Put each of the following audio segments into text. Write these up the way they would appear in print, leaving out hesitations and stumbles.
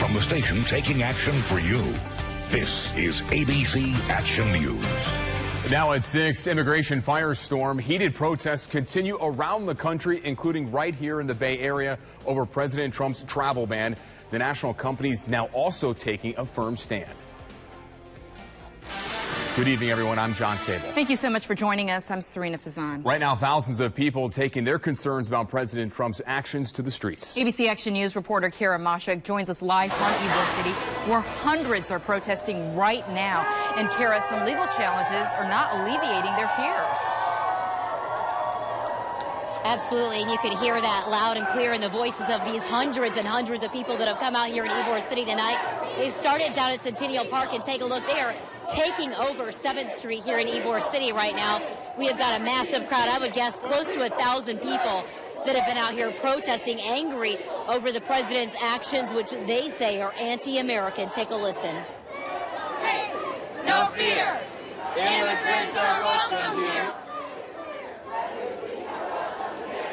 from the station taking action for you. This is ABC Action News. Now at 6, immigration firestorm. Heated protests continue around the country, including right here in the Bay Area over President Trump's travel ban. The national companies now also taking a firm stand. Good evening, everyone. I'm John Sable. Thank you so much for joining us. I'm Serena Fazan. Right now, thousands of people taking their concerns about President Trump's actions to the streets. ABC Action News reporter Kara Mashak joins us live from Ybor City, where hundreds are protesting right now. And Kara, some legal challenges are not alleviating their fears. Absolutely, and you can hear that loud and clear in the voices of these hundreds and hundreds of people that have come out here in Ybor City tonight. They started down at Centennial Park, and take a look. They are taking over 7th Street here in Ybor City right now. We have got a massive crowd. I would guess close to 1,000 people that have been out here protesting, angry over the president's actions, which they say are anti-American. Take a listen. Hey, no fear. Immigrants are welcome here.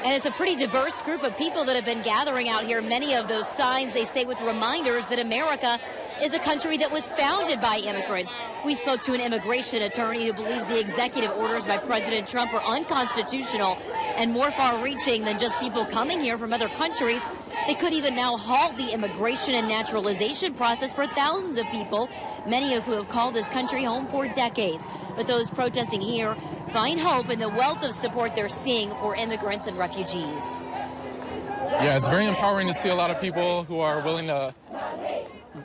And it's a pretty diverse group of people that have been gathering out here. Many of those signs, they say, with reminders that America is a country that was founded by immigrants. We spoke to an immigration attorney who believes the executive orders by President Trump are unconstitutional and more far-reaching than just people coming here from other countries. They could even now halt the immigration and naturalization process for thousands of people, many of who have called this country home for decades. But those protesting here find hope in the wealth of support they're seeing for immigrants and refugees. Yeah, it's very empowering to see a lot of people who are willing to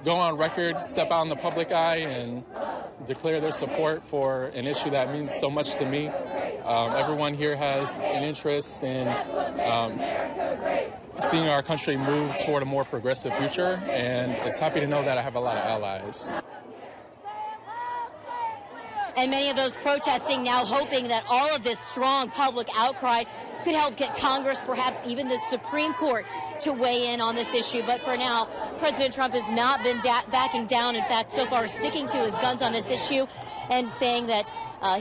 go on record, step out in the public eye, and declare their support for an issue that means so much to me. Everyone here has an interest in seeing our country move toward a more progressive future, and it's happy to know that I have a lot of allies. And many of those protesting now hoping that all of this strong public outcry could help get Congress, perhaps even the Supreme Court, to weigh in on this issue. But for now, President Trump has not been backing down. In fact, so far sticking to his guns on this issue and saying that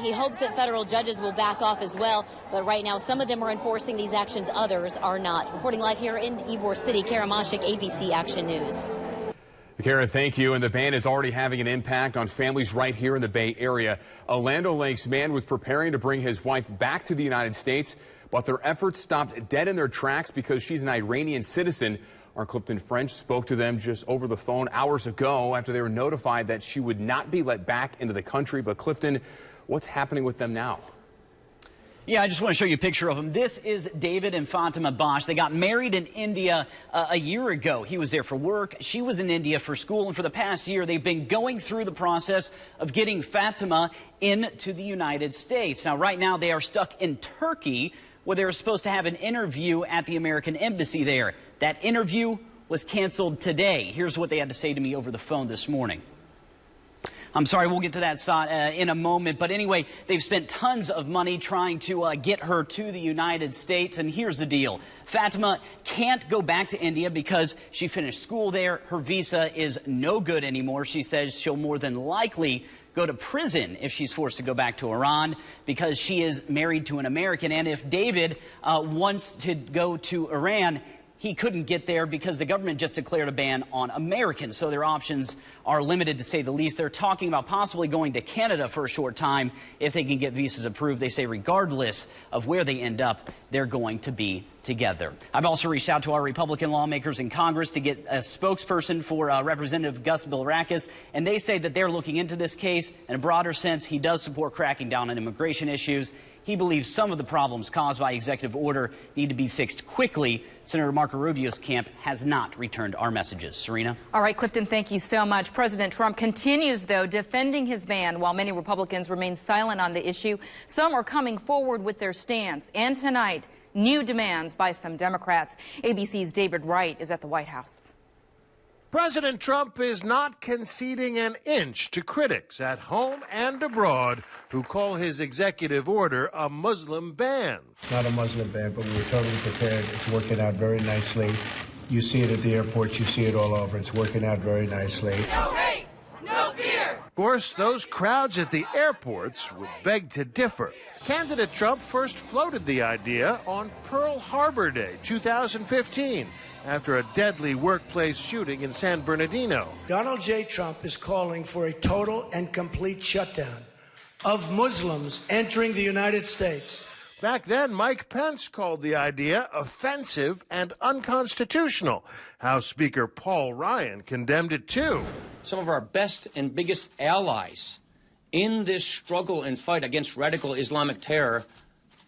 he hopes that federal judges will back off as well. But right now, some of them are enforcing these actions, others are not. Reporting live here in Ybor City, Kara Mashak, ABC Action News. Kara, thank you. And the ban is already having an impact on families right here in the Bay Area. A Land O'Lakes man was preparing to bring his wife back to the United States, but their efforts stopped dead in their tracks because she's an Iranian citizen. Our Clifton French spoke to them just over the phone hours ago after they were notified that she would not be let back into the country. But Clifton, what's happening with them now? Yeah, I just want to show you a picture of him. This is David and Fatima Bosch. They got married in India a year ago. He was there for work. She was in India for school. And for the past year, they've been going through the process of getting Fatima into the United States. Now, right now, they are stuck in Turkey, where they were supposed to have an interview at the American embassy there. That interview was canceled today. Here's what they had to say to me over the phone this morning. I'm sorry, we'll get to that in a moment. But anyway, they've spent tons of money trying to get her to the United States. And here's the deal. Fatima can't go back to India because she finished school there. Her visa is no good anymore. She says she'll more than likely go to prison if she's forced to go back to Iran because she is married to an American. And if David wants to go to Iran, he couldn't get there because the government just declared a ban on Americans. So their options are limited, to say the least. They're talking about possibly going to Canada for a short time if they can get visas approved. They say regardless of where they end up, they're going to be together. I've also reached out to our Republican lawmakers in Congress to get a spokesperson for Representative Gus Bilirakis, and they say that they're looking into this case. In a broader sense, he does support cracking down on immigration issues. He believes some of the problems caused by executive order need to be fixed quickly. Senator Marco Rubio's camp has not returned our messages. Serena? All right, Clifton, thank you so much. President Trump continues, though, defending his ban while many Republicans remain silent on the issue. Some are coming forward with their stance. And tonight, new demands by some Democrats. ABC's David Wright is at the White House. President Trump is not conceding an inch to critics at home and abroad who call his executive order a Muslim ban. It's not a Muslim ban, but we're totally prepared. It's working out very nicely. You see it at the airports. You see it all over. It's working out very nicely. No hate, no fear. Of course, those crowds at the airports would beg to differ. Candidate Trump first floated the idea on Pearl Harbor Day 2015. after a deadly workplace shooting in San Bernardino. Donald J. Trump is calling for a total and complete shutdown of Muslims entering the United States. Back then, Mike Pence called the idea offensive and unconstitutional. House Speaker Paul Ryan condemned it too. Some of our best and biggest allies in this struggle and fight against radical Islamic terror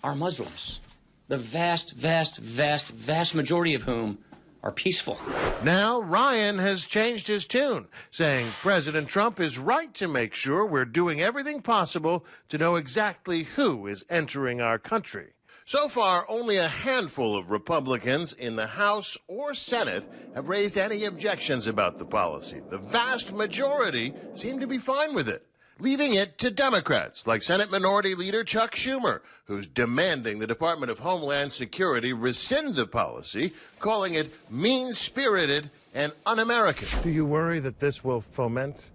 are Muslims. The vast, vast, vast, vast majority of whom are peaceful. Now Ryan has changed his tune, saying President Trump is right to make sure we're doing everything possible to know exactly who is entering our country. So far, only a handful of Republicans in the House or Senate have raised any objections about the policy. The vast majority seem to be fine with it, leaving it to Democrats like Senate Minority Leader Chuck Schumer, who's demanding the Department of Homeland Security rescind the policy, calling it mean-spirited and un-American. Do you worry that this will foment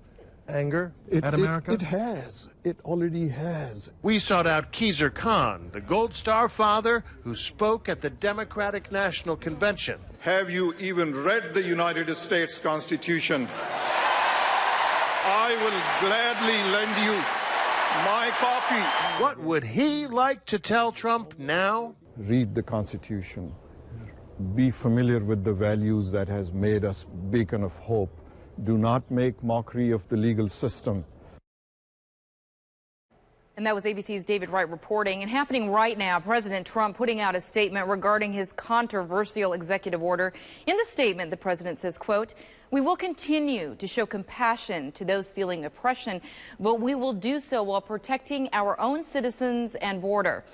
anger at America? It has. It already has. We sought out Keezer Khan, the Gold Star father who spoke at the Democratic National Convention. Have you even read the United States Constitution? I will gladly lend you my copy. What would he like to tell Trump now? Read the Constitution. Be familiar with the values that has made us beacon of hope. Do not make mockery of the legal system. And that was ABC's David Wright reporting. And happening right now, President Trump putting out a statement regarding his controversial executive order. In the statement, the president says, quote, "We will continue to show compassion to those feeling oppression, but we will do so while protecting our own citizens and border."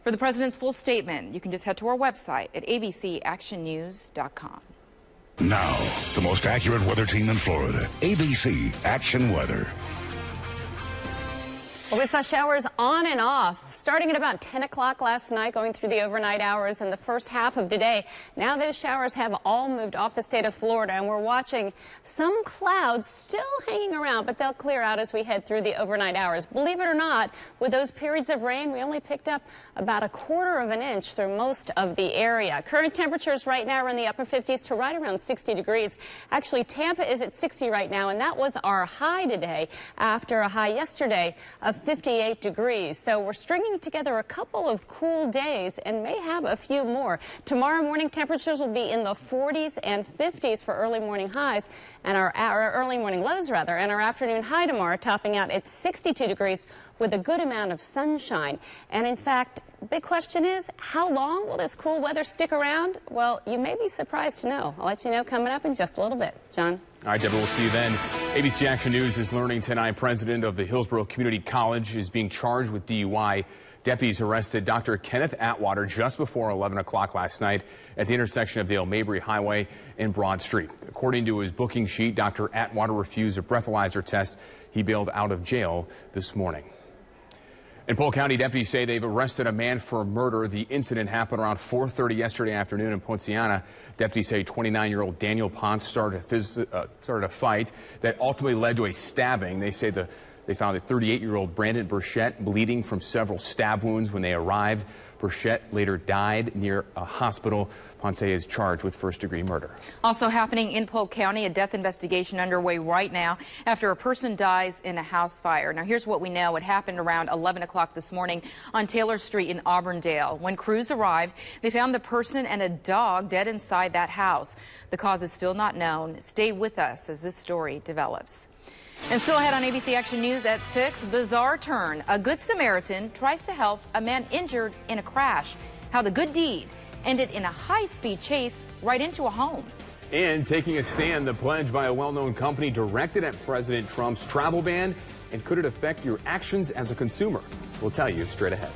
For the president's full statement, you can just head to our website at abcactionnews.com. Now, the most accurate weather team in Florida, ABC Action Weather. Well, we saw showers on and off, starting at about 10 o'clock last night, going through the overnight hours and the first half of today. Now those showers have all moved off the state of Florida, and we're watching some clouds still hanging around, but they'll clear out as we head through the overnight hours. Believe it or not, with those periods of rain, we only picked up about 1/4 of an inch through most of the area. Current temperatures right now are in the upper 50s to right around 60 degrees. Actually, Tampa is at 60 right now, and that was our high today after a high yesterday of 58 degrees. So we're stringing together a couple of cool days and may have a few more. Tomorrow morning temperatures will be in the 40s and 50s for early morning highs, and our early morning lows rather, and our afternoon high tomorrow topping out at 62 degrees with a good amount of sunshine. And in fact, big question is, how long will this cool weather stick around? Well, you may be surprised to know. I'll let you know coming up in just a little bit. John? All right, Deborah, we'll see you then. ABC Action News is learning tonight president of the Hillsborough Community College is being charged with DUI. Deputies arrested Dr. Kenneth Atwater just before 11 o'clock last night at the intersection of Dale Mabry Highway and Broad Street. According to his booking sheet, Dr. Atwater refused a breathalyzer test. He bailed out of jail this morning. In Polk County, deputies say they've arrested a man for murder. The incident happened around 4:30 yesterday afternoon in Poinciana. Deputies say 29-year-old Daniel Ponce started a fight that ultimately led to a stabbing. They say they found a 38-year-old Brandon Burchett bleeding from several stab wounds when they arrived. Burchett later died near a hospital. Ponce is charged with first-degree murder. Also happening in Polk County, a death investigation underway right now after a person dies in a house fire. Now, here's what we know. It happened around 11 o'clock this morning on Taylor Street in Auburndale. When crews arrived, they found the person and a dog dead inside that house. The cause is still not known. Stay with us as this story develops. And still ahead on ABC Action News at 6, bizarre turn. A Good Samaritan tries to help a man injured in a crash. How the good deed ended in a high-speed chase right into a home. And taking a stand, the pledge by a well-known company directed at President Trump's travel ban. And could it affect your actions as a consumer? We'll tell you straight ahead.